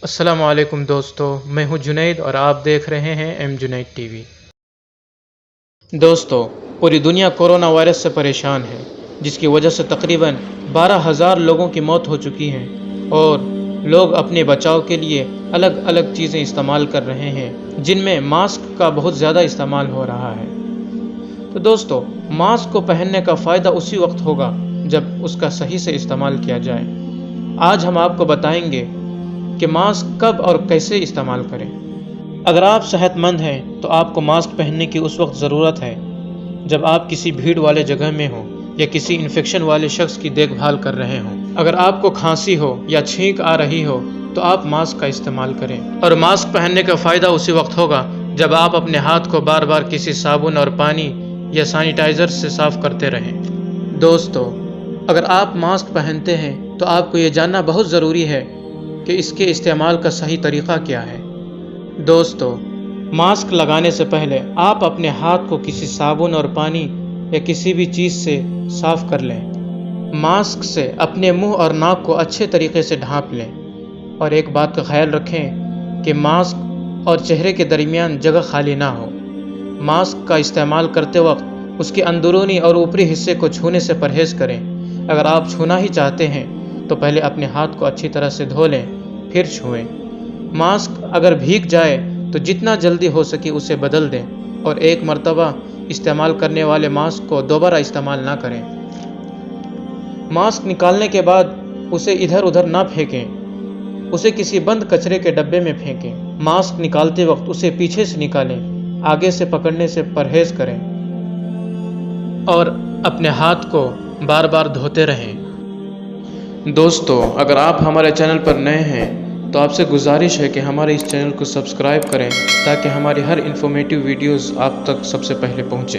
السلام علیکم دوستو، میں ہوں جنید اور آپ دیکھ رہے ہیں ایم جنید ٹی وی۔ دوستو، پوری دنیا کورونا وائرس سے پریشان ہے، جس کی وجہ سے تقریباً 12,000 لوگوں کی موت ہو چکی ہے اور لوگ اپنے بچاؤ کے لیے الگ الگ چیزیں استعمال کر رہے ہیں، جن میں ماسک کا بہت زیادہ استعمال ہو رہا ہے۔ تو دوستو، ماسک کو پہننے کا فائدہ اسی وقت ہوگا جب اس کا صحیح سے استعمال کیا جائے۔ آج ہم آپ کو بتائیں گے کہ ماسک کب اور کیسے استعمال کریں۔ اگر آپ صحت مند ہیں تو آپ کو ماسک پہننے کی اس وقت ضرورت ہے جب آپ کسی بھیڑ والے جگہ میں ہوں یا کسی انفیکشن والے شخص کی دیکھ بھال کر رہے ہوں۔ اگر آپ کو کھانسی ہو یا چھینک آ رہی ہو تو آپ ماسک کا استعمال کریں، اور ماسک پہننے کا فائدہ اسی وقت ہوگا جب آپ اپنے ہاتھ کو بار بار کسی صابن اور پانی یا سینیٹائزر سے صاف کرتے رہیں۔ دوستو، اگر آپ ماسک پہنتے ہیں تو آپ کو یہ جاننا بہت ضروری ہے کہ اس کے استعمال کا صحیح طریقہ کیا ہے۔ دوستو، ماسک لگانے سے پہلے آپ اپنے ہاتھ کو کسی صابن اور پانی یا کسی بھی چیز سے صاف کر لیں۔ ماسک سے اپنے منہ اور ناک کو اچھے طریقے سے ڈھانپ لیں، اور ایک بات کا خیال رکھیں کہ ماسک اور چہرے کے درمیان جگہ خالی نہ ہو۔ ماسک کا استعمال کرتے وقت اس کے اندرونی اور اوپری حصے کو چھونے سے پرہیز کریں۔ اگر آپ چھونا ہی چاہتے ہیں تو پہلے اپنے ہاتھ کو اچھی طرح سے دھو لیں، پھر چھوئیں۔ ماسک اگر بھیگ جائے تو جتنا جلدی ہو سکے اسے بدل دیں، اور ایک مرتبہ استعمال کرنے والے ماسک کو دوبارہ استعمال نہ کریں۔ ماسک نکالنے کے بعد اسے ادھر ادھر نہ پھینکیں، اسے کسی بند کچرے کے ڈبے میں پھینکیں۔ ماسک نکالتے وقت اسے پیچھے سے نکالیں، آگے سے پکڑنے سے پرہیز کریں، اور اپنے ہاتھ کو بار بار دھوتے رہیں۔ دوستو، اگر آپ ہمارے چینل پر نئے ہیں تو آپ سے گزارش ہے کہ ہمارے اس چینل کو سبسکرائب کریں تاکہ ہماری ہر انفارمیٹیو ویڈیوز آپ تک سب سے پہلے پہنچے۔